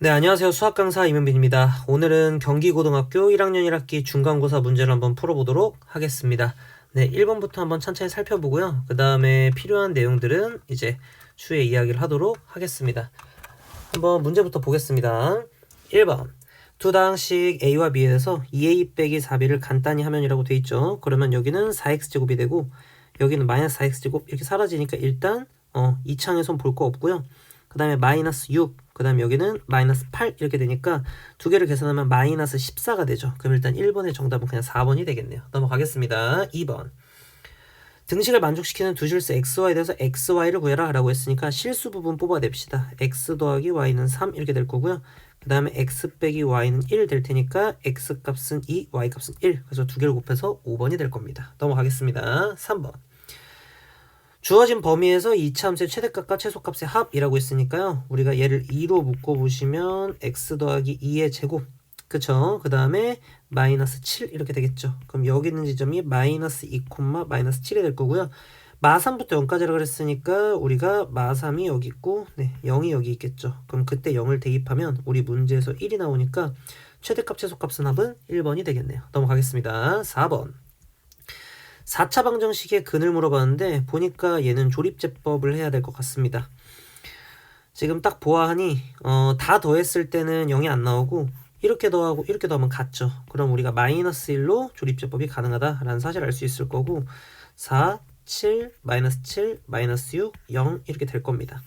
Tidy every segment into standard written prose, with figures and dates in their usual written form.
네, 안녕하세요. 수학 강사 이면빈입니다. 오늘은 경기고등학교 1학년 1학기 중간고사 문제를 한번 풀어보도록 하겠습니다. 네, 1번부터 한번 천천히 살펴보고요. 그 다음에 필요한 내용들은 이제 추후에 이야기를 하도록 하겠습니다. 한번 문제부터 보겠습니다. 1번. 두 당식 A와 B에서 2A 빼기 4B를 간단히 하면이라고 돼 있죠. 그러면 여기는 4X제곱이 되고 여기는 마이너스 4X제곱 이렇게 사라지니까 일단 이 창에선 볼 거 없고요. 그 다음에 마이너스 6, 그 다음에 여기는 마이너스 8 이렇게 되니까 두 개를 계산하면 마이너스 14가 되죠. 그럼 일단 1번의 정답은 그냥 4번이 되겠네요. 넘어가겠습니다. 2번. 등식을 만족시키는 두 실수 xy에 대해서 xy를 구해라 라고 했으니까 실수 부분 뽑아냅시다. x 더하기 y는 3 이렇게 될 거고요. 그 다음에 x 빼기 y는 1 될 테니까 x 값은 2, y 값은 1. 그래서 두 개를 곱해서 5번이 될 겁니다. 넘어가겠습니다. 3번. 주어진 범위에서 이차함수의 최대값과 최소값의 합이라고 했으니까요. 우리가 얘를 2로 묶어보시면 x 더하기 2의 제곱, 그쵸? 그 다음에 마이너스 7 이렇게 되겠죠. 그럼 여기 있는 지점이 마이너스 2, 마이너스 7이 될 거고요. 마3부터 0까지라고 그랬으니까 우리가 마3이 여기 있고 0이 여기 있겠죠. 그럼 그때 0을 대입하면 우리 문제에서 1이 나오니까 최대값 최소값은 합은 1번이 되겠네요. 넘어가겠습니다. 4번. 4차 방정식의 근을 물어봤는데 보니까 얘는 조립제법을 해야 될 것 같습니다. 지금 딱 보아하니 다 더했을 때는 0이 안 나오고 이렇게 더하고 이렇게 더하면 같죠. 그럼 우리가 마이너스 1로 조립제법이 가능하다라는 사실을 알 수 있을 거고 4, 7, 마이너스 7, 마이너스 6, 0 이렇게 될 겁니다.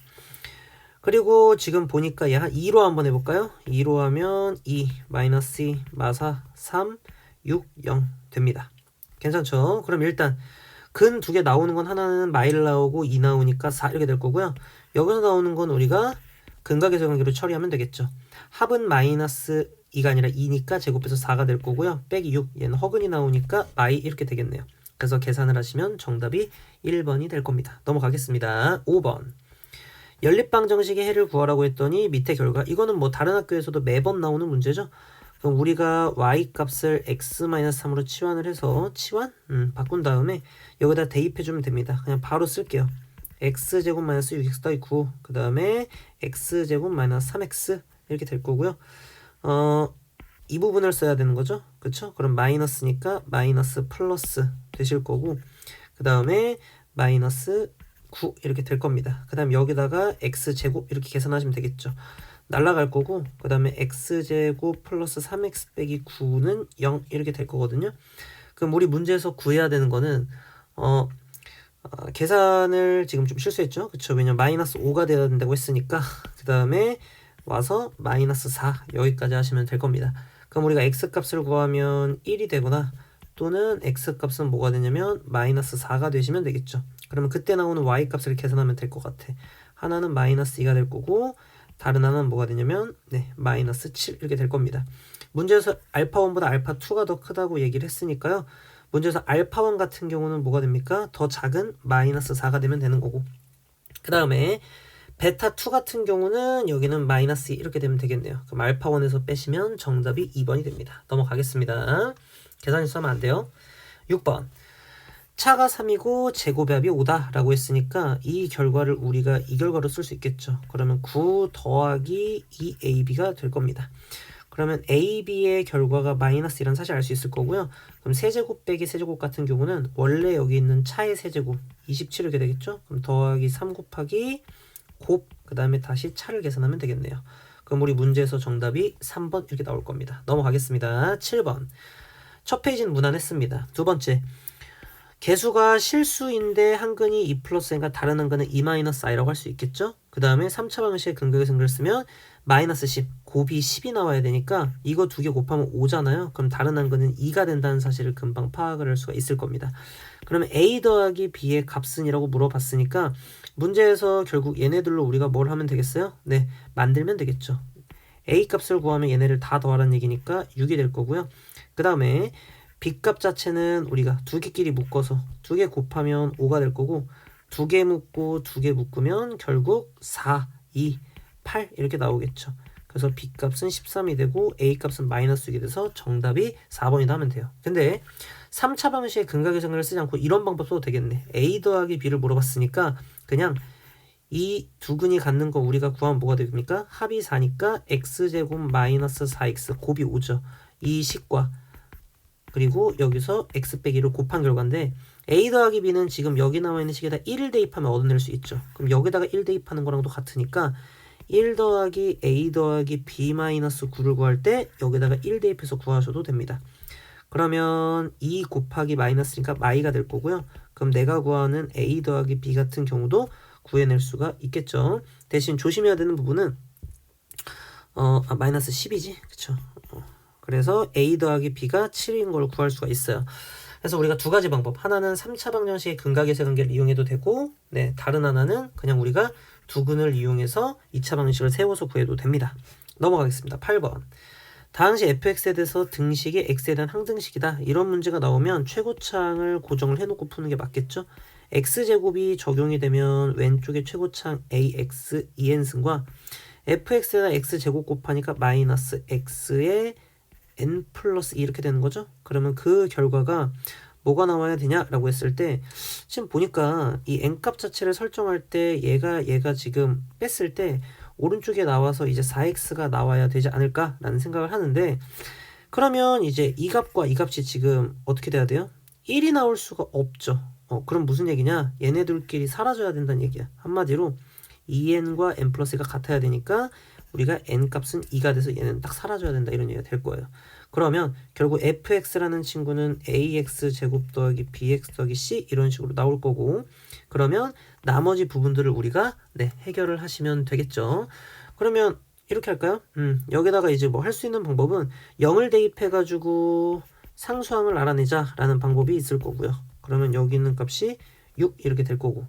그리고 지금 보니까 얘 2로 한번 해볼까요? 2로 하면 2, 마이너스 2, 마사 3, 6, 0 됩니다. 괜찮죠? 그럼 일단 근 두 개 나오는 건 하나는 마일 나오고 2 나오니까 4 이렇게 될 거고요. 여기서 나오는 건 우리가 근각에서 관계로 처리하면 되겠죠. 합은 마이너스 2가 아니라 2니까 제곱해서 4가 될 거고요. 빼기 6, 얘는 허근이 나오니까 마이 이렇게 되겠네요. 그래서 계산을 하시면 정답이 1번이 될 겁니다. 넘어가겠습니다. 5번. 연립방정식의 해를 구하라고 했더니 밑에 결과, 이거는 뭐 다른 학교에서도 매번 나오는 문제죠. 그럼 우리가 y 값을 x-3으로 치환을 해서 바꾼 다음에 여기다 대입해주면 됩니다. 그냥 바로 쓸게요. x제곱 마이너스 6x 더하기 9, 그 다음에 x제곱 마이너스 3x 이렇게 될 거고요. 이 부분을 써야 되는 거죠. 그쵸? 그럼 마이너스니까 마이너스 플러스 되실 거고, 그 다음에 마이너스 9 이렇게 될 겁니다. 그 다음 여기다가 x제곱 이렇게 계산하시면 되겠죠. 날라갈 거고, 그 다음에 x제곱 플러스 3x 빼기 9는 0 이렇게 될 거거든요. 그럼 우리 문제에서 구해야 되는 거는 계산을 지금 좀 실수했죠. 그쵸? 왜냐면 마이너스 5가 되어야 된다고 했으니까 그 다음에 와서 마이너스 4 여기까지 하시면 될 겁니다. 그럼 우리가 x값을 구하면 1이 되거나 또는 x값은 뭐가 되냐면 마이너스 4가 되시면 되겠죠. 그러면 그때 나오는 y값을 계산하면 될 것 같아. 하나는 마이너스 2가 될 거고 다른 하나는 뭐가 되냐면 마이너스 7 이렇게 될 겁니다. 문제에서 알파1보다 알파2가 더 크다고 얘기를 했으니까요. 문제에서 알파1 같은 경우는 뭐가 됩니까? 더 작은 마이너스 4가 되면 되는 거고, 그 다음에 베타2 같은 경우는 여기는 마이너스 2 이렇게 되면 되겠네요. 그럼 알파1에서 빼시면 정답이 2번이 됩니다. 넘어가겠습니다. 계산 실수하면 안 돼요. 6번. 차가 3이고 제곱합이 5다 라고 했으니까 이 결과를 우리가 이 결과로 쓸 수 있겠죠. 그러면 9 더하기 2ab가 될 겁니다. 그러면 ab의 결과가 마이너스 1이라는 사실 알 수 있을 거고요. 그럼 세제곱 빼기 세제곱 같은 경우는 원래 여기 있는 차의 세제곱 27 이렇게 되겠죠. 그럼 더하기 3 곱하기 곱, 그 다음에 다시 차를 계산하면 되겠네요. 그럼 우리 문제에서 정답이 3번 이렇게 나올 겁니다. 넘어가겠습니다. 7번. 첫 페이지는 무난했습니다. 두 번째. 개수가 실수인데 한 근이 2 플러스 n과 다른 한 근은 2-i라고 할 수 있겠죠? 그 다음에 3차 방식의 근각의 근을 쓰면 마이너스 10, 곱이 10이 나와야 되니까 이거 두 개 곱하면 5잖아요. 그럼 다른 한 근은 2가 된다는 사실을 금방 파악을 할 수가 있을 겁니다. 그러면 a 더하기 b의 값은 이라고 물어봤으니까 문제에서 결국 얘네들로 우리가 뭘 하면 되겠어요? 만들면 되겠죠. a 값을 구하면 얘네를 다 더하라는 얘기니까 6이 될 거고요. 그 다음에 b값 자체는 우리가 두 개끼리 묶어서 두 개 곱하면 5가 될 거고, 두 개 묶고 두 개 묶으면 결국 4, 2, 8 이렇게 나오겠죠. 그래서 b값은 13이 되고 a값은 마이너스 6이 돼서 정답이 4번이다 하면 돼요. 근데 3차 방식의 근각의 정의를 쓰지 않고 이런 방법 써도 되겠네. a 더하기 b를 물어봤으니까 그냥 이 두근이 갖는 거 우리가 구하면 뭐가 됩니까? 합이 4니까 x제곱 마이너스 4x 곱이 5죠. 이 식과 그리고 여기서 x 빼기를 곱한 결과인데 a 더하기 b는 지금 여기 나와 있는 식에다 1을 대입하면 얻어낼 수 있죠. 그럼 여기다가 1 대입하는 거랑도 같으니까 1 더하기 a 더하기 b 마이너스 9를 구할 때 여기다가 1 대입해서 구하셔도 됩니다. 그러면 2 곱하기 마이너스니까 마이가 될 거고요. 그럼 내가 구하는 a 더하기 b 같은 경우도 구해낼 수가 있겠죠. 대신 조심해야 되는 부분은 마이너스 10이지. 그쵸? 그래서 a 더하기 b가 7인 걸 구할 수가 있어요. 그래서 우리가 두 가지 방법. 하나는 3차 방정식의 근각의 관계를 이용해도 되고 다른 하나는 그냥 우리가 두근을 이용해서 2차 방정식을 세워서 구해도 됩니다. 넘어가겠습니다. 8번. 다항식 fx에 대해서 등식이 x에 대한 항등식이다. 이런 문제가 나오면 최고창을 고정을 해놓고 푸는 게 맞겠죠? x제곱이 적용이 되면 왼쪽에 최고창 ax 2n승과 fx에다 x제곱 곱하니까 마이너스 x에 n 플러스 2 이렇게 되는 거죠. 그러면 그 결과가 뭐가 나와야 되냐라고 했을 때 지금 보니까 이 n값 자체를 설정할 때 얘가 지금 뺐을 때 오른쪽에 나와서 이제 4x가 나와야 되지 않을까라는 생각을 하는데 그러면 이제 이 값과 이 값이 지금 어떻게 돼야 돼요? 1이 나올 수가 없죠. 그럼 무슨 얘기냐? 얘네들끼리 사라져야 된다는 얘기야. 한마디로 2n과 n 플러스 1가 같아야 되니까 우리가 n 값은 2가 돼서 얘는 딱 사라져야 된다 이런 얘기가 될 거예요. 그러면 결국 fx라는 친구는 ax 제곱 더하기 bx 더하기 c 이런 식으로 나올 거고 그러면 나머지 부분들을 우리가 해결을 하시면 되겠죠. 그러면 이렇게 할까요? 여기다가 이제 뭐 할 수 있는 방법은 0을 대입해가지고 상수항을 알아내자라는 방법이 있을 거고요. 그러면 여기 있는 값이 6 이렇게 될 거고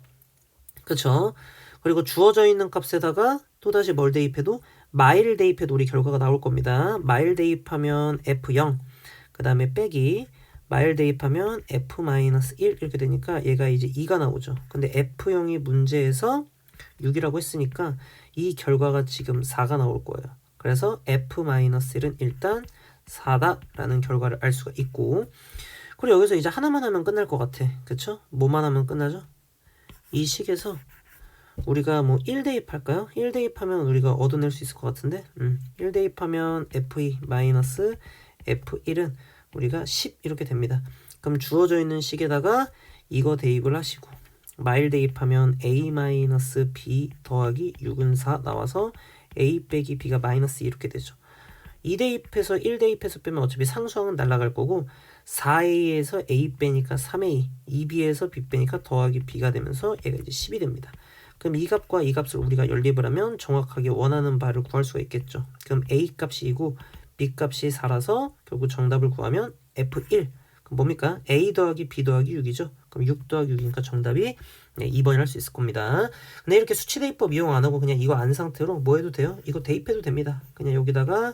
그쵸? 그리고 주어져 있는 값에다가 또다시 뭘 대입해도 마일 대입해도 우리 결과가 나올 겁니다. 마일 대입하면 f0 그 다음에 빼기 마일 대입하면 f-1 이렇게 되니까 얘가 이제 2가 나오죠. 근데 f0이 문제에서 6이라고 했으니까 이 결과가 지금 4가 나올 거예요. 그래서 f-1은 일단 4다라는 결과를 알 수가 있고 그리고 여기서 이제 하나만 하면 끝날 것 같아. 그쵸? 뭐만 하면 끝나죠? 이 식에서 우리가 뭐 1 대입할까요? 1 대입하면 우리가 얻어낼 수 있을 것 같은데 1 대입하면 f2 마이너스 f1은 우리가 10 이렇게 됩니다. 그럼 주어져 있는 식에다가 이거 대입을 하시고 마일 대입하면 a 마이너스 b 더하기 6은 4 나와서 a 빼기 b가 마이너스 2 이렇게 되죠. 2 대입해서 1 대입해서 빼면 어차피 상수항은 날아갈 거고 4a에서 a 빼니까 3a 2b에서 b 빼니까 더하기 b가 되면서 얘가 이제 10이 됩니다. 그럼 이 값과 이 값을 우리가 연립을 하면 정확하게 원하는 바를 구할 수가 있겠죠. 그럼 a 값이 2고 b 값이 4라서 결국 정답을 구하면 f1 그럼 뭡니까? a 더하기 b 더하기 6이죠. 그럼 6 더하기 6이니까 정답이 2번을 할 수 있을 겁니다. 근데 이렇게 수치 대입법 이용 안 하고 그냥 이거 안 상태로 뭐 해도 돼요? 이거 대입해도 됩니다. 그냥 여기다가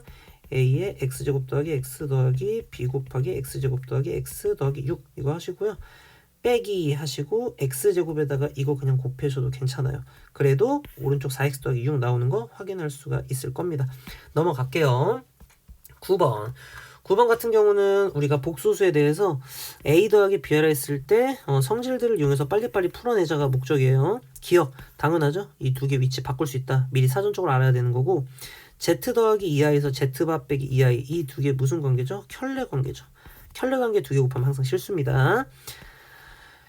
a의 x제곱 더하기 x 더하기 b 곱하기 x제곱 더하기 x 더하기 6 이거 하시고요. 빼기 하시고 x제곱에다가 이거 그냥 곱해줘도 괜찮아요. 그래도 오른쪽 4x 더하기 6 나오는 거 확인할 수가 있을 겁니다. 넘어갈게요. 9번. 9번 같은 경우는 우리가 복소수에 대해서 a 더하기 b라 했을 때 성질들을 이용해서 빨리빨리 풀어내자가 목적이에요. 기억, 당연하죠? 이 두 개 위치 바꿀 수 있다. 미리 사전적으로 알아야 되는 거고 z 더하기 2i에서 z바 빼기 2i 이 두 개 무슨 관계죠? 켤레 관계죠. 켤레 관계 두 개 곱하면 항상 실수입니다.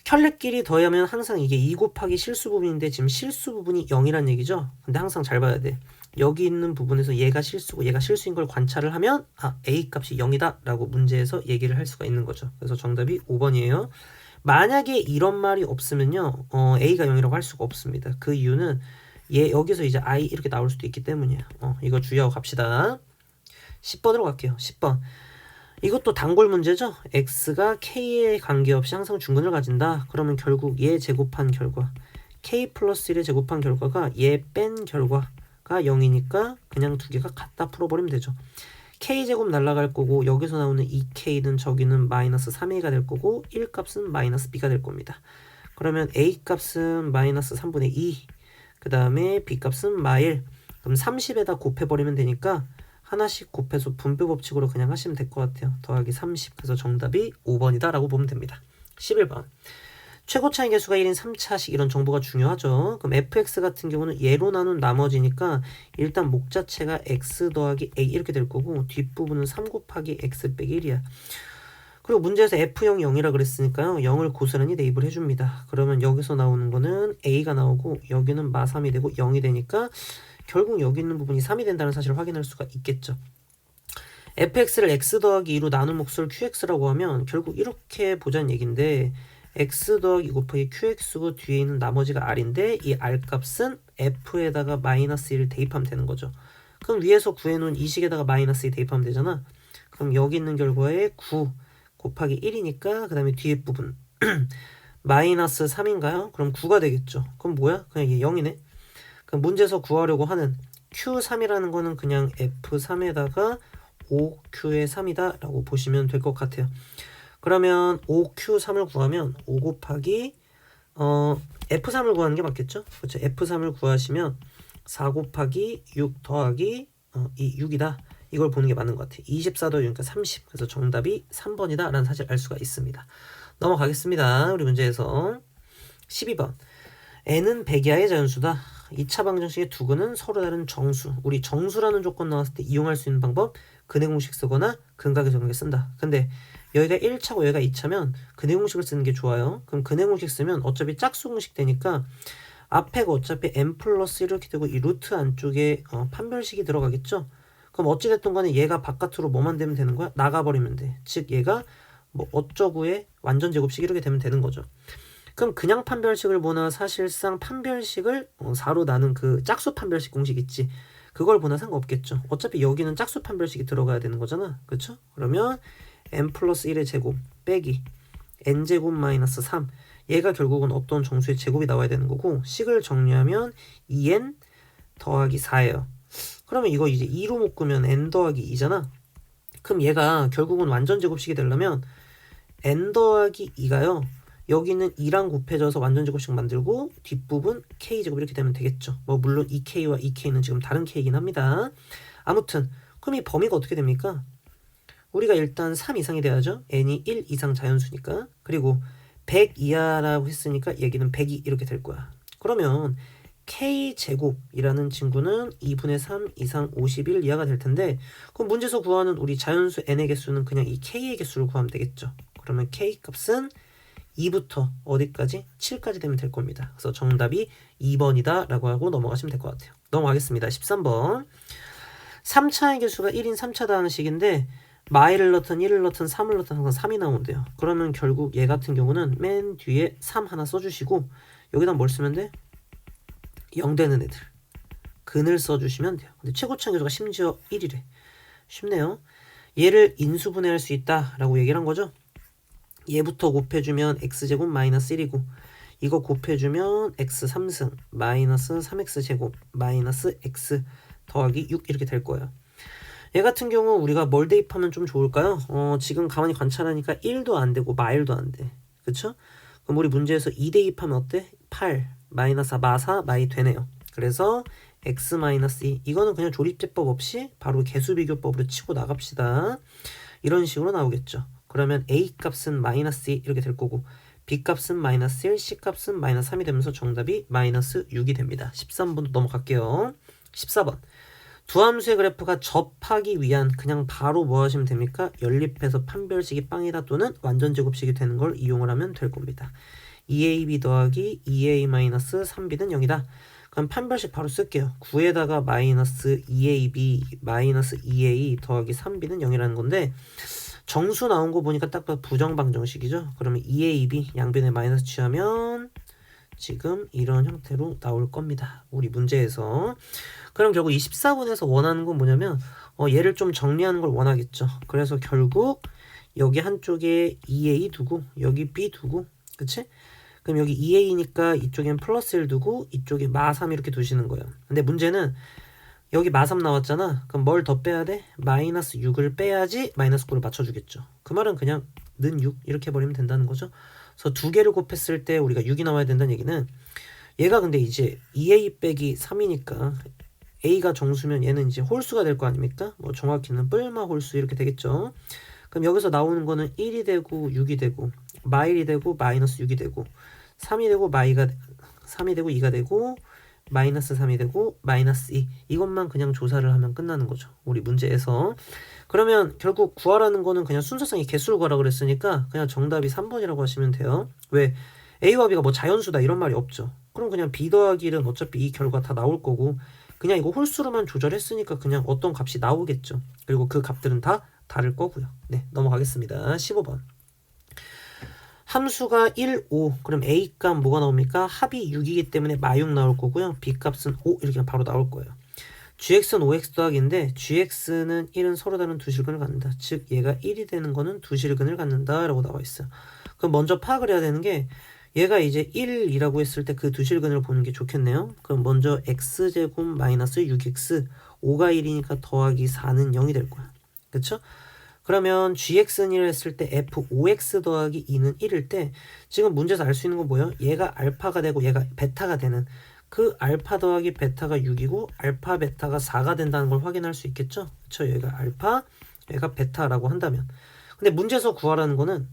켤레끼리 더하면 항상 이게 2 곱하기 실수 부분인데 지금 실수 부분이 0이란 얘기죠. 근데 항상 잘 봐야 돼. 여기 있는 부분에서 얘가 실수고 얘가 실수인 걸 관찰을 하면 a 값이 0이다 라고 문제에서 얘기를 할 수가 있는 거죠. 그래서 정답이 5번이에요. 만약에 이런 말이 없으면요 a가 0이라고 할 수가 없습니다. 그 이유는 여기서 이제 i 이렇게 나올 수도 있기 때문이에요. 이거 주의하고 갑시다. 10번으로 갈게요. 10번. 이것도 단골 문제죠. x가 k에 관계없이 항상 중근을 가진다. 그러면 결국 얘 제곱한 결과 k 플러스 1에 제곱한 결과가 얘 뺀 결과가 0이니까 그냥 두 개가 같다 풀어버리면 되죠. k제곱 날라갈 거고 여기서 나오는 2k는 저기는 마이너스 3a가 될 거고 1값은 마이너스 b가 될 겁니다. 그러면 a값은 마이너스 3분의 2 그 다음에 b값은 마일 그럼 30에다 곱해버리면 되니까 하나씩 곱해서 분배 법칙으로 그냥 하시면 될 것 같아요. 더하기 30 그래서 정답이 5번이다 라고 보면 됩니다. 11번 최고 차이 개수가 1인 3차식 이런 정보가 중요하죠. 그럼 fx 같은 경우는 얘로 나눈 나머지니까 일단 목 자체가 x 더하기 a 이렇게 될 거고 뒷부분은 3 곱하기 x 빼기 1이야. 그리고 문제에서 f0이 0이라 그랬으니까요. 0을 고스란히 대입을 해줍니다. 그러면 여기서 나오는 거는 a가 나오고 여기는 마3이 되고 0이 되니까 결국 여기 있는 부분이 3이 된다는 사실을 확인할 수가 있겠죠. fx를 x 더하기 2로 나눈 몫을 qx라고 하면 결국 이렇게 보자는 얘기인데 x 더하기 2 곱하기 qx고 뒤에 있는 나머지가 r인데 이 r 값은 f에다가 마이너스 1을 대입하면 되는 거죠. 그럼 위에서 구해놓은 이 식에다가 마이너스 2 대입하면 되잖아. 그럼 여기 있는 결과에 9 곱하기 1이니까 그 다음에 뒤에 부분 마이너스 3인가요? 그럼 9가 되겠죠. 그럼 뭐야? 그냥 얘 0이네. 그럼 문제에서 구하려고 하는 q3이라는 거는 그냥 f3에다가 5q의 3이다 라고 보시면 될 것 같아요. 그러면 5q3을 구하면 5 곱하기 f3을 구하는 게 맞겠죠? 그렇죠. f3을 구하시면 4 곱하기 6 더하기 이 6이다. 이걸 보는 게 맞는 것 같아요. 24 더하기 30. 그래서 정답이 3번이다 라는 사실 알 수가 있습니다. 넘어가겠습니다. 우리 문제에서 12번 n은 100이하의 자연수다. 2차 방정식의 두근은 서로 다른 정수. 우리 정수라는 조건 나왔을 때 이용할 수 있는 방법 근해 공식 쓰거나 근각의 정리 쓴다. 근데 여기가 1차고 여기가 2차면 근해 공식을 쓰는 게 좋아요. 그럼 근해 공식 쓰면 어차피 짝수 공식 되니까 앞에가 어차피 n 플러스 이렇게 되고 이 루트 안쪽에 판별식이 들어가겠죠. 그럼 어찌됐든 간에 얘가 바깥으로 뭐만 되면 되는 거야? 나가버리면 돼. 즉 얘가 뭐 어쩌구의 완전 제곱식 이렇게 되면 되는 거죠. 그럼 그냥 판별식을 보나 사실상 판별식을 4로 나눈 그 짝수 판별식 공식 있지. 그걸 보나 상관없겠죠. 어차피 여기는 짝수 판별식이 들어가야 되는 거잖아. 그렇죠? 그러면 n 플러스 1의 제곱 빼기 n제곱 마이너스 3 얘가 결국은 어떤 정수의 제곱이 나와야 되는 거고 식을 정리하면 2n 더하기 4예요. 그러면 이거 이제 2로 묶으면 n 더하기 2잖아. 그럼 얘가 결국은 완전 제곱식이 되려면 n 더하기 2가요. 여기는 2랑 곱해져서 완전 제곱식 만들고 뒷부분 k제곱 이렇게 되면 되겠죠. 뭐 물론 2k와 2k는 지금 다른 k이긴 합니다. 아무튼 그럼 이 범위가 어떻게 됩니까? 우리가 일단 3 이상이 돼야죠. n이 1 이상 자연수니까. 그리고 100 이하라고 했으니까 얘기는 100이 이렇게 될 거야. 그러면 k제곱이라는 친구는 2분의 3 이상 51 이하가 될 텐데 그럼 문제에서 구하는 우리 자연수 n의 개수는 그냥 이 k의 개수를 구하면 되겠죠. 그러면 k 값은 2부터 어디까지? 7까지 되면 될 겁니다. 그래서 정답이 2번이다 라고 하고 넘어가시면 될 것 같아요. 넘어가겠습니다. 13번 3차의 개수가 1인 3차다는 식인데 마이를 넣든 1을 넣든 3을 넣든 항상 3이 나온대요. 그러면 결국 얘 같은 경우는 맨 뒤에 3 하나 써주시고 여기다 뭘 쓰면 돼? 0 되는 애들 근을 써주시면 돼요. 근데 최고차의 개수가 심지어 1이래. 쉽네요. 얘를 인수분해할 수 있다 라고 얘기를 한 거죠. 얘부터 곱해주면 x제곱 마이너스 1이고 이거 곱해주면 x 3승 마이너스 3x제곱 마이너스 x 더하기 6 이렇게 될 거예요. 얘 같은 경우 우리가 뭘 대입하면 좀 좋을까요? 지금 가만히 관찰하니까 1도 안 되고 마일도 안 돼. 그쵸? 그럼 우리 문제에서 2 대입하면 어때? 8 마이너스 4 마4 마이 되네요. 그래서 x 마이너스 2 이거는 그냥 조립제법 없이 바로 개수비교법으로 치고 나갑시다. 이런 식으로 나오겠죠. 그러면 a 값은 마이너스 2 이렇게 될 거고 b 값은 마이너스 1, c 값은 마이너스 3이 되면서 정답이 마이너스 6이 됩니다. 13번도 넘어갈게요. 14번 두 함수의 그래프가 접하기 위한 그냥 바로 뭐 하시면 됩니까? 연립해서 판별식이 빵이다 또는 완전 제곱식이 되는 걸 이용을 하면 될 겁니다. 2ab 더하기 2a-3b는 0이다. 그럼 판별식 바로 쓸게요. 9에다가 마이너스 2ab 마이너스 2a 더하기 3b는 0이라는 건데 정수 나온 거 보니까 딱 봐도 부정방정식이죠. 그러면 2ab 양변에 마이너스 취하면 지금 이런 형태로 나올 겁니다. 우리 문제에서. 그럼 결국 24번에서 원하는 건 뭐냐면 얘를 좀 정리하는 걸 원하겠죠. 그래서 결국 여기 한쪽에 2a 두고 여기 b 두고 그치? 그럼 여기 2a니까 이쪽엔 플러스 1 두고 이쪽에 마3 이렇게 두시는 거예요. 근데 문제는 여기 마3 나왔잖아. 그럼 뭘 더 빼야 돼? 마이너스 6을 빼야지 마이너스 9를 맞춰주겠죠. 그 말은 그냥 는 6 이렇게 해버리면 된다는 거죠. 그래서 두 개를 곱했을 때 우리가 6이 나와야 된다는 얘기는 얘가 근데 이제 2a 빼기 3이니까 a가 정수면 얘는 이제 홀수가 될 거 아닙니까? 뭐 정확히는 뿔마 홀수 이렇게 되겠죠. 그럼 여기서 나오는 거는 1이 되고 6이 되고 마일이 되고 마이너스 6이 되고 3이 되고 3이 되고 2가 되고 마이너스 3이 되고 마이너스 2 이것만 그냥 조사를 하면 끝나는 거죠. 우리 문제에서. 그러면 결국 구하라는 거는 그냥 순서상의 개수를 구하라 그랬으니까 그냥 정답이 3번이라고 하시면 돼요. 왜? A와 B가 뭐 자연수다 이런 말이 없죠. 그럼 그냥 B 더하기 1은 어차피 이 결과 다 나올 거고 그냥 이거 홀수로만 조절했으니까 그냥 어떤 값이 나오겠죠. 그리고 그 값들은 다 다를 거고요. 네, 넘어가겠습니다. 15번. 함수가 1, 5. 그럼 A 값 뭐가 나옵니까? 합이 6이기 때문에 마6 나올 거고요. B 값은 5 이렇게 바로 나올 거예요. gx는 5x 더하기인데 gx는 1은 서로 다른 두 실근을 갖는다. 즉 얘가 1이 되는 거는 두 실근을 갖는다 라고 나와 있어요. 그럼 먼저 파악을 해야 되는 게 얘가 이제 1이라고 했을 때 그 두 실근을 보는 게 좋겠네요. 그럼 먼저 x제곱 마이너스 6x 5가 1이니까 더하기 4는 0이 될 거야. 그쵸? 그러면 gx는 1 했을 때 f5x 더하기 2는 1일 때 지금 문제에서 알 수 있는 건 뭐예요? 얘가 알파가 되고 얘가 베타가 되는 그 알파 더하기 베타가 6이고 알파 베타가 4가 된다는 걸 확인할 수 있겠죠? 그쵸? 얘가 알파, 얘가 베타라고 한다면 근데 문제에서 구하라는 거는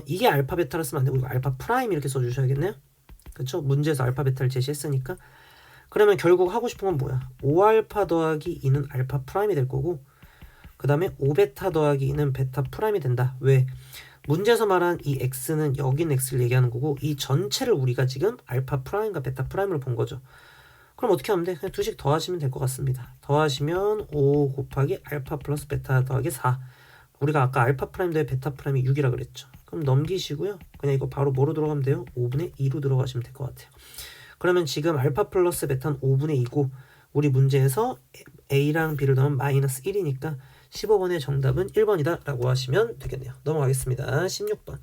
이게 알파 베타를 쓰면 안 되고 이거 알파 프라임 이렇게 써주셔야겠네요? 그쵸? 문제에서 알파 베타를 제시했으니까 그러면 결국 하고 싶은 건 뭐야? 5알파 더하기 2는 알파 프라임이 될 거고 그 다음에 5베타 더하기 2는 베타 프라임이 된다. 왜? 문제에서 말한 이 x는 여기 있는 x를 얘기하는 거고 이 전체를 우리가 지금 알파 프라임과 베타 프라임으로 본 거죠. 그럼 어떻게 하면 돼? 그냥 두씩 더하시면 될 것 같습니다. 더하시면 5 곱하기 알파 플러스 베타 더하기 4 우리가 아까 알파 프라임 더하기 베타 프라임이 6이라 그랬죠. 그럼 넘기시고요. 그냥 이거 바로 뭐로 들어가면 돼요? 5분의 2로 들어가시면 될 것 같아요. 그러면 지금 알파 플러스 베타는 5분의 2고 우리 문제에서 A랑 B를 넣으면 마이너스 1이니까 15번의 정답은 1번이다 라고 하시면 되겠네요. 넘어가겠습니다. 16번.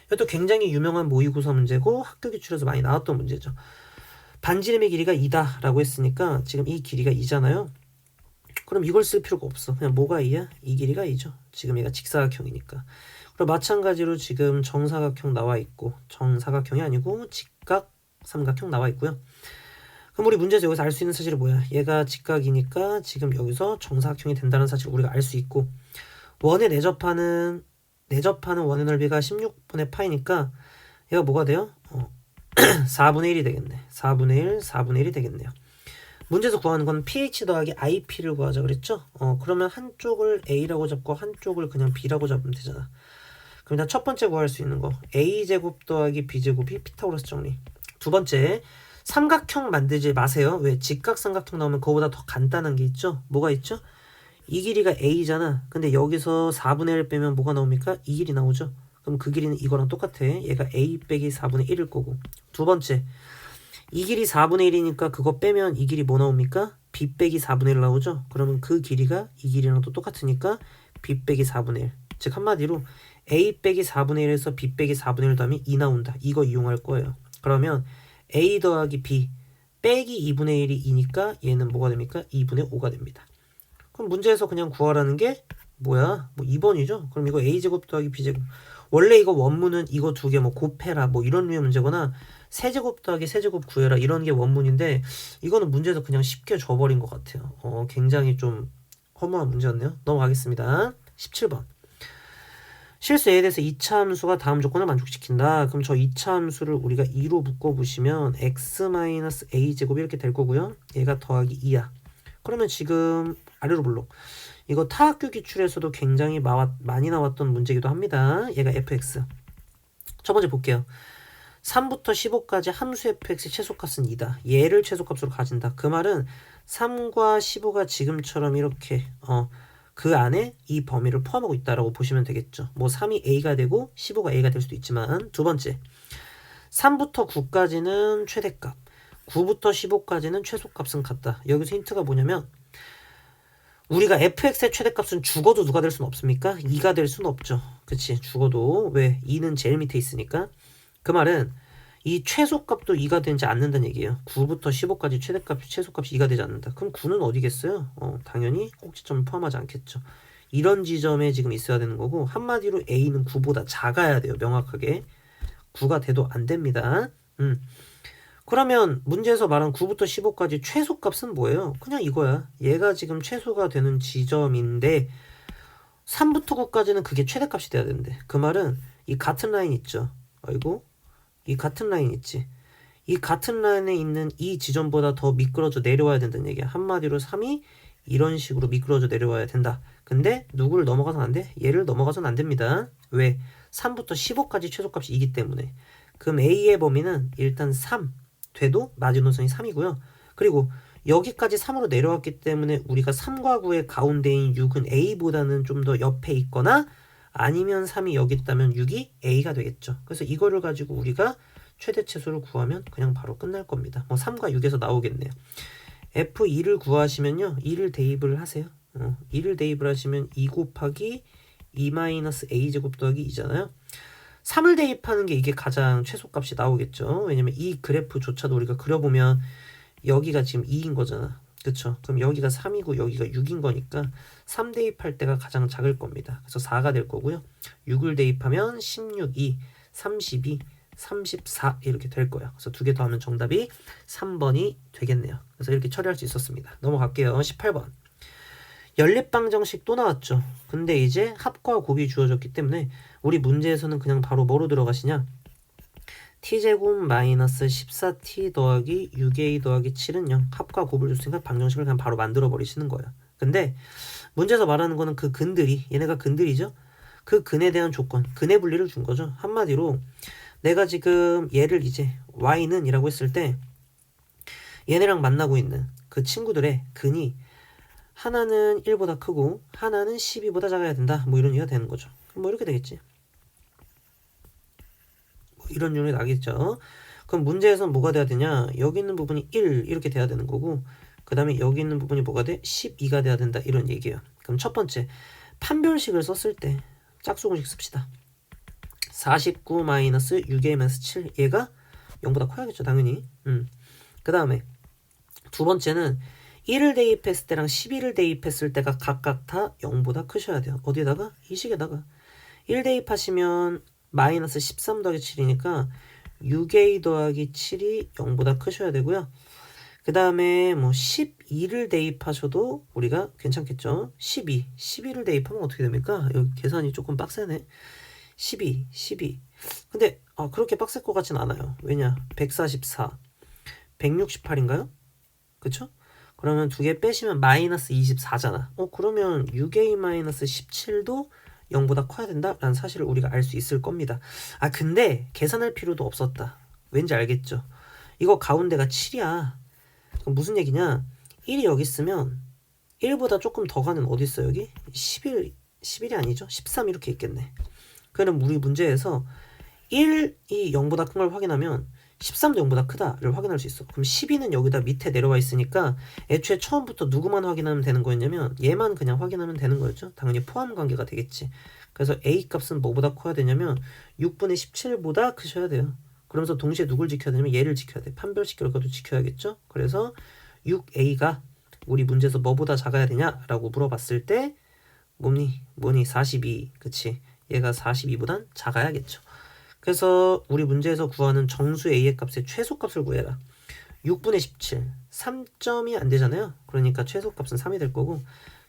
이것도 굉장히 유명한 모의고사 문제고 학교 기출에서 많이 나왔던 문제죠. 반지름의 길이가 2다 라고 했으니까 지금 이 길이가 2잖아요. 그럼 이걸 쓸 필요가 없어. 그냥 뭐가 2야? 이 길이가 2죠. 지금 얘가 직사각형이니까. 그리고 마찬가지로 지금 정사각형 나와 있고 정사각형이 아니고 직각 삼각형 나와 있고요. 그럼 우리 문제에서 여기서 알 수 있는 사실이 뭐야? 얘가 직각이니까 지금 여기서 정사각형이 된다는 사실을 우리가 알 수 있고 원에 내접하는 원의 넓이가 16분의 파이니까 얘가 뭐가 돼요? 4분의 1이 되겠네. 4분의 1이 되겠네요. 문제에서 구하는 건 pH 더하기 IP를 구하자 그랬죠? 그러면 한쪽을 A라고 잡고 한쪽을 그냥 B라고 잡으면 되잖아. 그럼 일단 첫 번째 구할 수 있는 거 A제곱 더하기 B제곱이 피타고라스 정리. 두 번째 삼각형 만들지 마세요. 왜? 직각삼각형 나오면 그거보다 더 간단한 게 있죠? 뭐가 있죠? 이 길이가 A잖아. 근데 여기서 4분의 1 빼면 뭐가 나옵니까? 이 길이 나오죠? 그럼 그 길이는 이거랑 똑같아. 얘가 A 빼기 4분의 1일 거고. 두 번째, 이 길이 4분의 1이니까 그거 빼면 이 길이 뭐 나옵니까? B 빼기 4분의 1 나오죠? 그러면 그 길이가 이 길이랑 또 똑같으니까 B 빼기 4분의 1. 즉 한마디로 A 빼기 4분의 1에서 B 빼기 4분의 1 더하면 2 나온다. 이거 이용할 거예요. 그러면 A 더하기 B 빼기 2분의 1이 2니까 얘는 뭐가 됩니까? 2분의 5가 됩니다. 그럼 문제에서 그냥 구하라는 게 뭐야? 뭐 2번이죠? 그럼 이거 A제곱 더하기 B제곱 원래 이거 원문은 이거 두 개 뭐 곱해라 뭐 이런 류의 문제거나 세제곱 더하기 세제곱 구해라 이런 게 원문인데 이거는 문제에서 그냥 쉽게 줘버린 것 같아요. 굉장히 좀 허무한 문제였네요. 넘어가겠습니다. 17번. 실수 A에 대해서 2차 함수가 다음 조건을 만족시킨다. 그럼 저 2차 함수를 우리가 2로 묶어보시면 x-a제곱이 이렇게 될 거고요. 얘가 더하기 2야. 그러면 지금 아래로 블록. 이거 타학교 기출에서도 굉장히 많이 나왔던 문제이기도 합니다. 얘가 fx. 첫 번째 볼게요. 3부터 15까지 함수 fx의 최소값은 2다. 얘를 최소값으로 가진다. 그 말은 3과 15가 지금처럼 이렇게 그 안에 이 범위를 포함하고 있다라고 보시면 되겠죠. 뭐 3이 a가 되고 15가 a가 될 수도 있지만 두 번째 3부터 9까지는 최대값 9부터 15까지는 최소값은 같다. 여기서 힌트가 뭐냐면 우리가 fx의 최대값은 죽어도 누가 될 수는 없습니까? 2가 될 수는 없죠. 그치? 죽어도 왜? 2는 제일 밑에 있으니까 그 말은 이 최소값도 2가 되지 않는다는 얘기예요. 9부터 15까지 최소값이 2가 되지 않는다. 그럼 9는 어디겠어요? 당연히 꼭지점을 포함하지 않겠죠. 이런 지점에 지금 있어야 되는 거고 한마디로 A는 9보다 작아야 돼요. 명확하게. 9가 돼도 안 됩니다. 그러면 문제에서 말한 9부터 15까지 최소값은 뭐예요? 그냥 이거야. 얘가 지금 최소가 되는 지점인데 3부터 9까지는 그게 최대값이 돼야 되는데 그 말은 이 같은 라인 있죠. 아이고 이 같은 라인 있지. 이 같은 라인에 있는 이 지점보다 더 미끄러져 내려와야 된다는 얘기야. 한마디로 3이 이런 식으로 미끄러져 내려와야 된다. 근데 누구를 넘어가선 안 돼? 얘를 넘어가선 안 됩니다. 왜? 3부터 15까지 최소값이 2기 때문에. 그럼 A의 범위는 일단 3 돼도 마지노선이 3이고요. 그리고 여기까지 3으로 내려왔기 때문에 우리가 3과 9의 가운데인 6은 A보다는 좀 더 옆에 있거나 아니면 3이 여기 있다면 6이 A가 되겠죠. 그래서 이거를 가지고 우리가 최대치수를 구하면 그냥 바로 끝날 겁니다. 3과 6에서 나오겠네요. F2를 구하시면요. 2를 대입을 하세요. 2를 대입을 하시면 2 곱하기 2-a제곱 더하기 2잖아요. 3을 대입하는 게 이게 가장 최소값이 나오겠죠. 왜냐면 이 그래프조차도 우리가 그려보면 여기가 지금 2인 거잖아. 그쵸? 그럼 여기가 3이고 여기가 6인 거니까 3 대입할 때가 가장 작을 겁니다. 그래서 4가 될 거고요. 6을 대입하면 16, 2, 32, 34 이렇게 될 거예요. 그래서 두 개 더하면 정답이 3번이 되겠네요. 그래서 이렇게 처리할 수 있었습니다. 넘어갈게요. 18번. 연립방정식 또 나왔죠. 근데 이제 합과 곱이 주어졌기 때문에 우리 문제에서는 그냥 바로 뭐로 들어가시냐? t제곱 마이너스 14t 더하기 6a 더하기 7은 0. 합과 곱을 줬으니까 방정식을 그냥 바로 만들어 버리시는 거예요. 근데 문제에서 말하는 거는 그 근들이, 얘네가 근들이죠? 그 근에 대한 조건, 근의 분리를 준 거죠. 한마디로 내가 지금 얘를 이제 y는 이라고 했을 때 얘네랑 만나고 있는 그 친구들의 근이 하나는 1보다 크고 하나는 12보다 작아야 된다. 뭐 이런 얘기가 되는 거죠. 그럼 뭐 이렇게 되겠지. 뭐 이런 류이 나겠죠. 그럼 문제에서는 뭐가 돼야 되냐? 여기 있는 부분이 1 이렇게 돼야 되는 거고 그 다음에 여기 있는 부분이 뭐가 돼? 12가 돼야 된다. 이런 얘기예요. 그럼 첫 번째 판별식을 썼을 때 짝수공식 씁시다. 49-6a-7 얘가 0보다 커야겠죠. 당연히. 그 다음에 두 번째는 1을 대입했을 때랑 11을 대입했을 때가 각각 다 0보다 크셔야 돼요. 어디에다가? 이 식에다가 1 대입하시면 마이너스 13 더하기 7이니까 6a 더하기 7이 0보다 크셔야 되고요. 그 다음에 뭐 12를 대입하셔도 우리가 괜찮겠죠. 12를 대입하면 어떻게 됩니까? 여기 계산이 조금 빡세네. 12 근데 그렇게 빡셀 것 같진 않아요. 왜냐? 144 168인가요? 그쵸? 그러면 두 개 빼시면 마이너스 24잖아. 그러면 6a-17도 0보다 커야 된다? 라는 사실을 우리가 알 수 있을 겁니다. 근데 계산할 필요도 없었다. 왠지 알겠죠? 이거 가운데가 7이야. 그럼 무슨 얘기냐? 1이 여기 있으면 1보다 조금 더 가는 어디 있어 여기? 11이 아니죠? 13 이렇게 있겠네. 그럼 우리 문제에서 1이 0보다 큰 걸 확인하면 13도 0보다 크다를 확인할 수 있어. 그럼 12는 여기다 밑에 내려와 있으니까 애초에 처음부터 누구만 확인하면 되는 거였냐면 얘만 그냥 확인하면 되는 거였죠. 당연히 포함 관계가 되겠지. 그래서 A 값은 뭐보다 커야 되냐면 6분의 17보다 크셔야 돼요. 그러면서 동시에 누굴 지켜야 되냐면 얘를 지켜야 돼. 판별식 결과도 지켜야겠죠. 그래서 6A가 우리 문제에서 뭐보다 작아야 되냐라고 물어봤을 때 뭐니 42 그치. 얘가 42보단 작아야겠죠. 그래서 우리 문제에서 구하는 정수 A의 값의 최소값을 구해라. 6분의 17 3점이 안 되잖아요. 그러니까 최소값은 3이 될 거고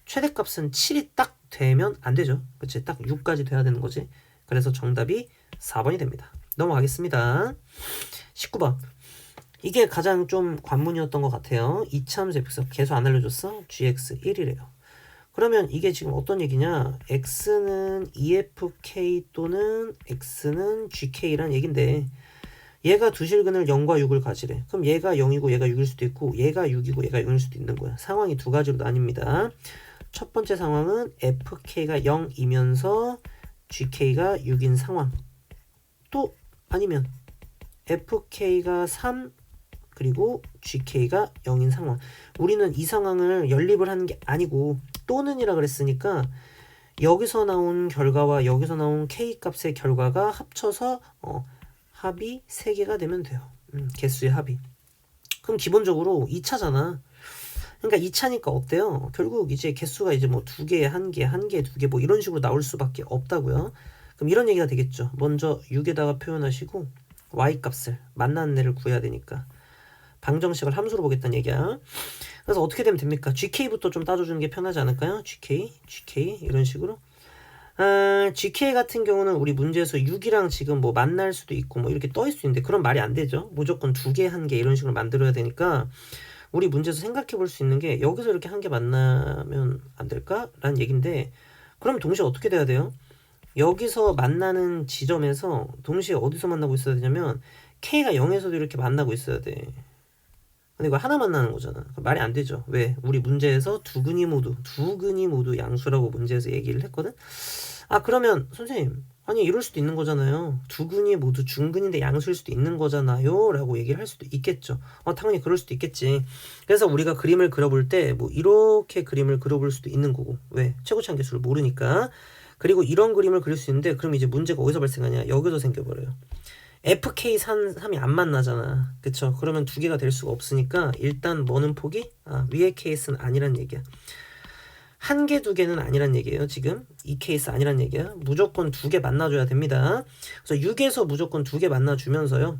최대값은 7이 딱 되면 안 되죠. 그치? 딱 6까지 돼야 되는 거지. 그래서 정답이 4번이 됩니다. 넘어가겠습니다. 19번 이게 가장 좀 관문이었던 것 같아요. 이차함수 fx 계속 안 알려줬어? gx 1이래요. 그러면 이게 지금 어떤 얘기냐? x는 EFK 또는 x는 GK란 얘긴데 얘가 두 실근을 0과 6을 가지래. 그럼 얘가 0이고 얘가 6일 수도 있고 얘가 6이고 얘가 0일 수도 있는 거야. 상황이 두 가지로 나뉩니다. 첫 번째 상황은 FK가 0이면서 GK가 6인 상황. 또 아니면 FK가 3 그리고 GK가 0인 상황. 우리는 이 상황을 연립을 하는 게 아니고 또는이라 그랬으니까 여기서 나온 결과와 여기서 나온 K값의 결과가 합쳐서 합이 3개가 되면 돼요. 개수의 합이. 그럼 기본적으로 2차잖아. 그러니까 2차니까 어때요? 결국 이제 개수가 이제 뭐 2개, 1개, 1개, 2개 뭐 이런 식으로 나올 수밖에 없다고요. 그럼 이런 얘기가 되겠죠. 먼저 6에다가 표현하시고 Y값을 만나는 애를 구해야 되니까 방정식을 함수로 보겠다는 얘기야. 그래서 어떻게 되면 됩니까? GK부터 좀 따져주는 게 편하지 않을까요? GK 이런 식으로. GK 같은 경우는 우리 문제에서 6이랑 지금 뭐 만날 수도 있고 뭐 이렇게 떠 있을 수 있는데 그런 말이 안 되죠. 무조건 2개, 1개 이런 식으로 만들어야 되니까 우리 문제에서 생각해 볼 수 있는 게 여기서 이렇게 1개 만나면 안 될까? 라는 얘기인데 그럼 동시에 어떻게 돼야 돼요? 여기서 만나는 지점에서 동시에 어디서 만나고 있어야 되냐면 K가 0에서도 이렇게 만나고 있어야 돼. 근데 이거 하나 만나는 거잖아. 말이 안 되죠. 왜? 우리 문제에서 두 근이 모두 양수라고 문제에서 얘기를 했거든? 아, 그러면 선생님, 아니 이럴 수도 있는 거잖아요. 두 근이 모두 중근인데 양수일 수도 있는 거잖아요. 라고 얘기를 할 수도 있겠죠. 당연히 그럴 수도 있겠지. 그래서 우리가 그림을 그려볼 때 뭐 이렇게 그림을 그려볼 수도 있는 거고. 왜? 최고치 함계수를 모르니까. 그리고 이런 그림을 그릴 수 있는데 그럼 이제 문제가 어디서 발생하냐? 여기서 생겨버려요. FK 3이 안 만나잖아. 그쵸? 그러면 2개가 될 수가 없으니까 일단 뭐는 포기? 위의 케이스는 아니란 얘기야. 1개, 2개는 아니란 얘기예요. 지금 이 케이스 아니란 얘기야. 무조건 2개 만나줘야 됩니다. 그래서 6에서 무조건 2개 만나주면서요.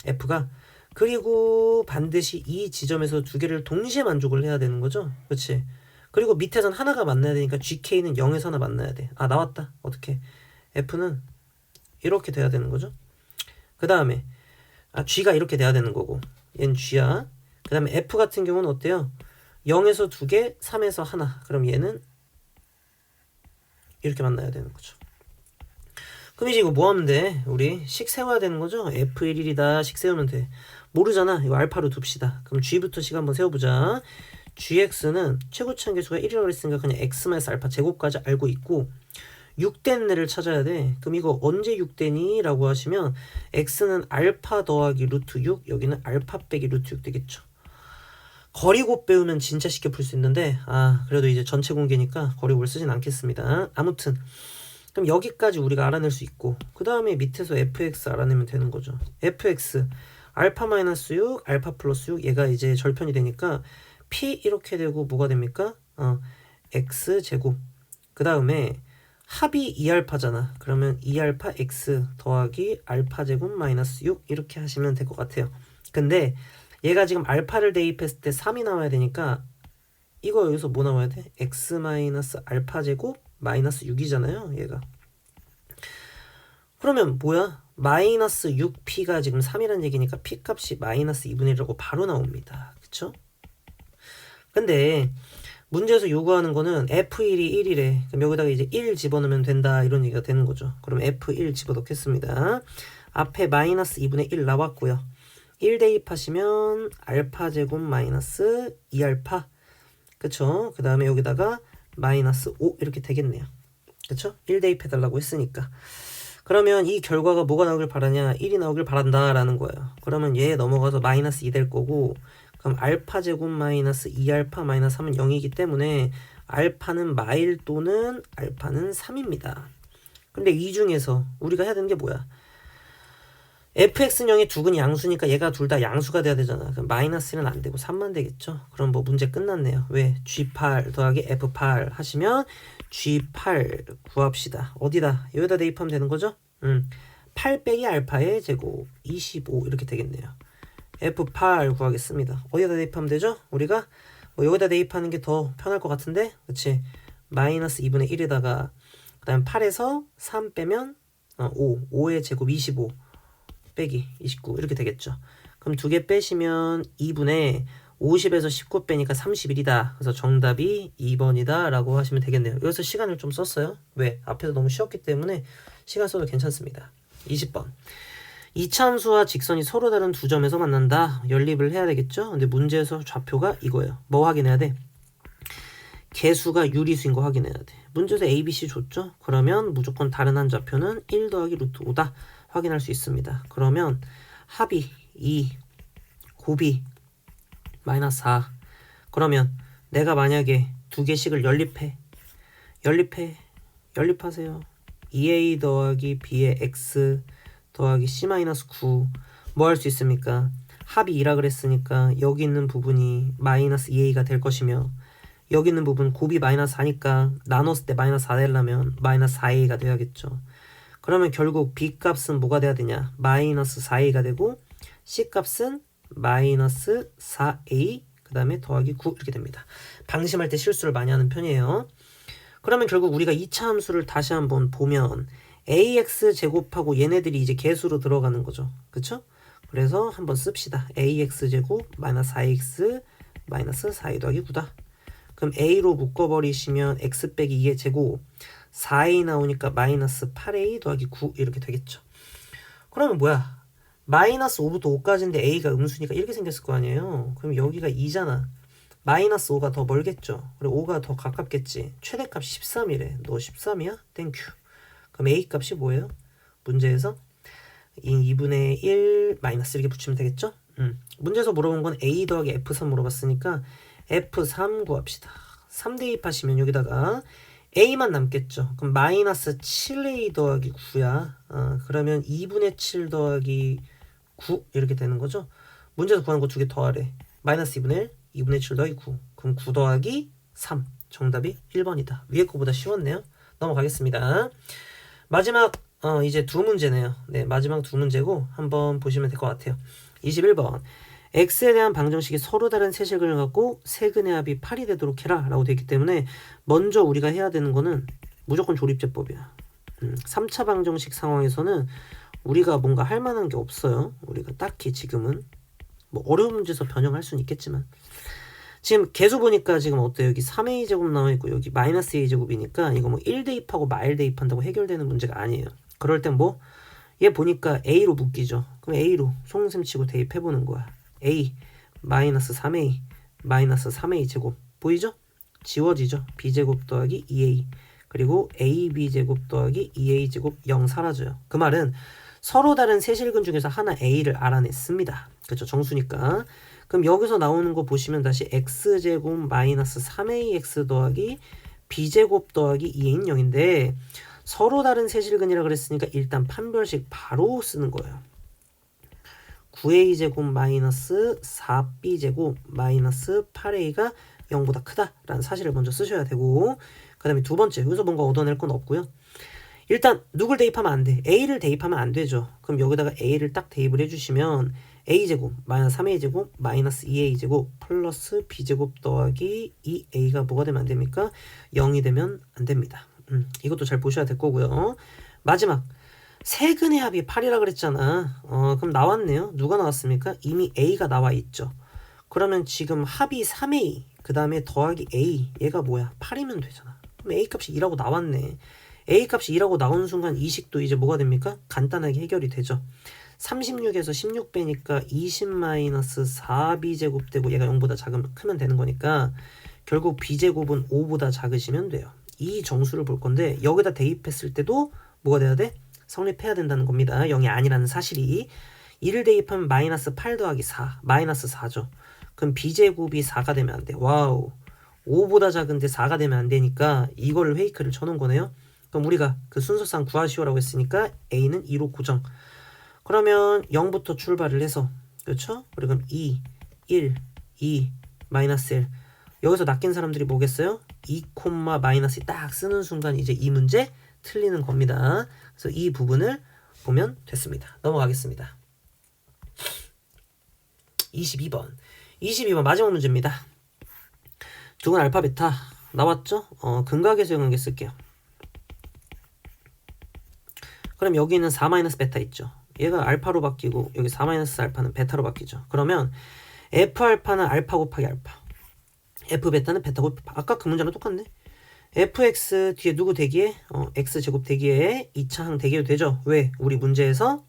F가 그리고 반드시 이 지점에서 2개를 동시에 만족을 해야 되는 거죠. 그렇지? 그리고 밑에선 하나가 만나야 되니까 GK는 0에서 하나 만나야 돼. 나왔다. 어떻게? F는 이렇게 돼야 되는 거죠. 그 다음에 G가 이렇게 돼야 되는 거고 얘는 G야. 그 다음에 F 같은 경우는 어때요? 0에서 2개, 3에서 하나. 그럼 얘는 이렇게 만나야 되는 거죠. 그럼 이제 이거 뭐 하면 돼? 우리 식 세워야 되는 거죠? F11이다 식 세우면 돼. 모르잖아. 이거 알파로 둡시다. 그럼 G부터 식 한번 세워보자. GX는 최고치 함계수가 1이라고 했으니까 그냥 X-알파 마이너스 제곱까지 알고 있고 6된 애를 찾아야 돼. 그럼 이거 언제 6되니? 라고 하시면 X는 알파 더하기 루트 6 여기는 알파 빼기 루트 6 되겠죠. 거리 곱 배우면 진짜 쉽게 풀 수 있는데 그래도 이제 전체 공개니까 거리 곱을 쓰진 않겠습니다. 아무튼 그럼 여기까지 우리가 알아낼 수 있고 그 다음에 밑에서 fx 알아내면 되는 거죠. fx 알파 마이너스 6 알파 플러스 6 얘가 이제 절편이 되니까 p 이렇게 되고 뭐가 됩니까? x 제곱 그 다음에 합이 2알파잖아. 그러면 2알파 x 더하기 알파 제곱 마이너스 6 이렇게 하시면 될 것 같아요. 근데 얘가 지금 알파를 대입했을 때 3이 나와야 되니까 이거 여기서 뭐 나와야 돼? x 마이너스 알파 제곱 마이너스 6이잖아요. 얘가. 그러면 뭐야? 마이너스 6p가 지금 3이라는 얘기니까 p 값이 마이너스 2분의 1이라고 바로 나옵니다. 그쵸? 근데 문제에서 요구하는 거는 F1이 1이래. 그럼 여기다가 이제 1 집어넣으면 된다. 이런 얘기가 되는 거죠. 그럼 F1 집어넣겠습니다. 앞에 마이너스 2분의 1 나왔고요. 1 대입하시면 알파 제곱 마이너스 2알파. 그쵸? 그 다음에 여기다가 마이너스 5 이렇게 되겠네요. 그쵸? 1 대입해달라고 했으니까. 그러면 이 결과가 뭐가 나오길 바라냐? 1이 나오길 바란다 라는 거예요. 그러면 얘 넘어가서 마이너스 2 될 거고 그럼 알파 제곱 마이너스 2알파 마이너스 3은 0이기 때문에 알파는 마일 또는 알파는 3입니다. 근데 이 중에서 우리가 해야 되는 게 뭐야? fx는 0이 두 근이 양수니까 얘가 둘 다 양수가 돼야 되잖아. 그럼 마이너스 1은 안 되고 3만 되겠죠? 그럼 뭐 문제 끝났네요. 왜? G8 더하기 F8 하시면 G8 구합시다. 어디다? 여기다 대입하면 되는 거죠? 8 빼기 알파의 제곱 25 이렇게 되겠네요. F8 구하겠습니다. 어디다 대입하면 되죠? 우리가 뭐 여기다 대입하는 게 더 편할 것 같은데 그치? 마이너스 2분의 1에다가 그 다음 8에서 3 빼면 5의 제곱 25 빼기 29 이렇게 되겠죠. 그럼 2개 빼시면 2분의 50에서 19 빼니까 31이다. 그래서 정답이 2번이다 라고 하시면 되겠네요. 여기서 시간을 좀 썼어요. 왜? 앞에서 너무 쉬웠기 때문에 시간 써도 괜찮습니다. 20번 이차함수와 직선이 서로 다른 두 점에서 만난다. 연립을 해야 되겠죠. 근데 문제에서 좌표가 이거예요. 뭐 확인해야 돼? 개수가 유리수인 거 확인해야 돼. 문제에서 A, B, C 줬죠? 그러면 무조건 다른 한 좌표는 1 더하기 루트 5다. 확인할 수 있습니다. 그러면 합이 2, 곱이 마이너스 4. 그러면 내가 만약에 두 개씩을 연립하세요. 2A 더하기 B의 X 더하기 C 마이너스 9. 뭐 할 수 있습니까? 합이 2라 그랬으니까 여기 있는 부분이 마이너스 2A가 될 것이며 여기 있는 부분 곱이 마이너스 4니까 나눴을 때 마이너스 4 되려면 마이너스 4A가 돼야겠죠. 그러면 결국 B 값은 뭐가 돼야 되냐? 마이너스 4A가 되고 C 값은 마이너스 4A 그 다음에 더하기 9 이렇게 됩니다. 방심할 때 실수를 많이 하는 편이에요. 그러면 결국 우리가 2차 함수를 다시 한번 보면 ax 제곱하고 얘네들이 이제 개수로 들어가는 거죠. 그쵸? 그래서 한번 씁시다. ax 제곱 마이너스 4x 마이너스 4a 더하기 9다. 그럼 a로 묶어버리시면 x 빼기 2의 제곱 4a 나오니까 마이너스 8a 더하기 9 이렇게 되겠죠. 그러면 뭐야? 마이너스 5부터 5까지인데 a가 음수니까 이렇게 생겼을 거 아니에요. 그럼 여기가 2잖아. 마이너스 5가 더 멀겠죠. 그리고 5가 더 가깝겠지. 최대값 13이래. 너 13이야? 땡큐. 그럼 a 값이 뭐예요? 문제에서 2분의 1 마이너스 이렇게 붙이면 되겠죠? 문제에서 물어본 건 a 더하기 f3 물어봤으니까 f3 구합시다. 3 대입하시면 여기다가 a만 남겠죠. 그럼 마이너스 7a 더하기 9야. 그러면 2분의 7 더하기 9 이렇게 되는 거죠. 문제에서 구하는 거 두 개 더하래. 마이너스 2분의 1, 2분의 7 더하기 9. 그럼 9 더하기 3. 정답이 1번이다. 위에 거보다 쉬웠네요. 넘어가겠습니다. 마지막 이제 두 문제네요. 네, 마지막 두 문제고 한번 보시면 될 것 같아요. 21번. x에 대한 방정식이 서로 다른 세실근을 갖고 세근의 합이 8이 되도록 해라 라고 되어 있기 때문에 먼저 우리가 해야 되는 거는 무조건 조립제법이야. 3차 방정식 상황에서는 우리가 뭔가 할 만한 게 없어요. 우리가 딱히 지금은 뭐 어려운 문제에서 변형할 수는 있겠지만 지금 개수 보니까 지금 어때요? 여기 3a 제곱 나와 있고 여기 마이너스 a 제곱이니까 이거 뭐 1 대입하고 마일 대입한다고 해결되는 문제가 아니에요. 그럴 땐 뭐 얘 보니까 a로 묶이죠. 그럼 a로 송샘 치고 대입해보는 거야. a 마이너스 3a 마이너스 3a 제곱 보이죠? 지워지죠. b제곱 더하기 2a 그리고 ab 제곱 더하기 2a 제곱 0 사라져요. 그 말은 서로 다른 세실근 중에서 하나 a를 알아냈습니다. 그렇죠? 정수니까. 그럼 여기서 나오는 거 보시면 다시 x제곱 마이너스 3ax 더하기 b제곱 더하기 2a는 0인데 서로 다른 세실근이라 그랬으니까 일단 판별식 바로 쓰는 거예요. 9a제곱 마이너스 4b제곱 마이너스 8a가 0보다 크다라는 사실을 먼저 쓰셔야 되고 그 다음에 두 번째 여기서 뭔가 얻어낼 건 없고요. 일단 누굴 대입하면 안 돼? a를 대입하면 안 되죠. 그럼 여기다가 a를 딱 대입을 해주시면 a제곱 마이너스 3a제곱 마이너스 2a제곱 플러스 b제곱 더하기 2a가 뭐가 되면 안 됩니까? 0이 되면 안 됩니다. 이것도 잘 보셔야 될 거고요. 마지막 세근의 합이 8이라 그랬잖아. 그럼 나왔네요. 누가 나왔습니까? 이미 a가 나와 있죠. 그러면 지금 합이 3a 그 다음에 더하기 a 얘가 뭐야? 8이면 되잖아. 그럼 a 값이 2라고 나왔네. a 값이 2라고 나오는 순간 이 식도 이제 뭐가 됩니까? 간단하게 해결이 되죠. 36에서 16 빼니까 20-4b제곱 되고 얘가 0보다 크면 되는 거니까 결국 b제곱은 5보다 작으시면 돼요. 이 정수를 볼 건데 여기다 대입했을 때도 뭐가 돼야 돼? 성립해야 된다는 겁니다. 0이 아니라는 사실이. 1을 대입하면 마이너스 8 더하기 4 마이너스 4죠. 그럼 b제곱이 4가 되면 안 돼. 와우 5보다 작은데 4가 되면 안 되니까 이거를 페이크를 쳐놓은 거네요. 그럼 우리가 그 순서상 구하시오라고 했으니까 a는 2로 고정. 그러면 0부터 출발을 해서 그렇죠? 그리고 2, 1, 2, 마이너스 1 여기서 낚인 사람들이 뭐겠어요? 2, 마이너스 딱 쓰는 순간 이제 이 문제 틀리는 겁니다. 그래서 이 부분을 보면 됐습니다. 넘어가겠습니다. 22번 마지막 문제입니다. 두근 알파 베타 나왔죠? 근각에서 영역에 쓸게요. 그럼 여기는 4 베타 있죠. 얘가 알파로 바뀌고 여기 4 알파는 베타로 바뀌죠. 그러면 f 알파는 알파 곱하기 알파 f 베타는 베타 곱하기 아까 그 문제랑 똑같네. fx 뒤에 누구 대기에? x제곱 대기에 2차 항 대기해도 되죠. 왜? 우리 문제에서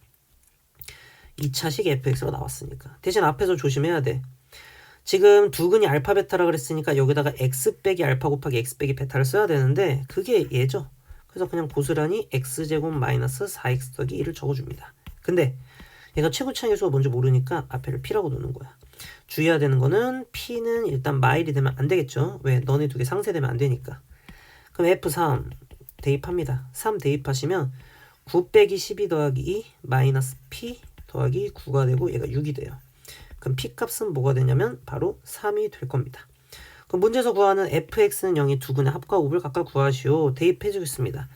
2차식 fx가 나왔으니까. 대신 앞에서 조심해야 돼. 지금 두근이 알파 베타라 그랬으니까 여기다가 x 빼기 알파 곱하기 x 빼기 베타를 써야 되는데 그게 얘죠. 그래서 그냥 고스란히 x제곱 마이너스 4x 더하기 1을 적어줍니다. 근데 얘가 최고차항의 수가 뭔지 모르니까 앞에를 p라고 놓는 거야. 주의해야 되는 거는 p는 일단 마일이 되면 안 되겠죠. 왜? 너네 두 개 상쇄되면 안 되니까. 그럼 f3 대입합니다. 3 대입하시면 9 빼기 12 더하기 2 마이너스 p 더하기 9가 되고 얘가 6이 돼요. 그럼 p 값은 뭐가 되냐면 바로 3이 될 겁니다. 그럼 문제에서 구하는 fx는 0이 두근의 합과 곱을 각각 구하시오. 대입해 주겠습니다.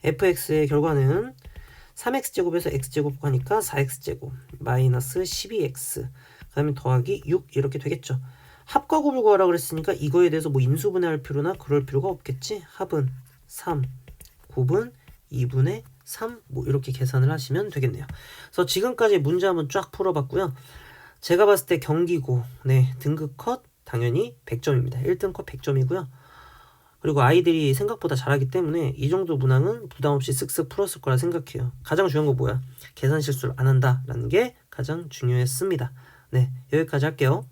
fx의 결과는 3x제곱에서 x제곱 하니까 4x제곱 마이너스 12x 그 다음에 더하기 6 이렇게 되겠죠. 합과 곱을 구하라 그랬으니까 이거에 대해서 뭐 인수분해할 필요나 그럴 필요가 없겠지. 합은 3, 9분 2분의 3, 뭐 이렇게 계산을 하시면 되겠네요. 그래서 지금까지 문제 한번 쫙 풀어봤고요. 제가 봤을 때 경기고, 네, 등급 컷 당연히 100점입니다. 1등 컷 100점이고요. 그리고 아이들이 생각보다 잘하기 때문에 이 정도 문항은 부담없이 쓱쓱 풀었을 거라 생각해요. 가장 중요한 거 뭐야? 계산 실수를 안 한다라는 게 가장 중요했습니다. 네, 여기까지 할게요.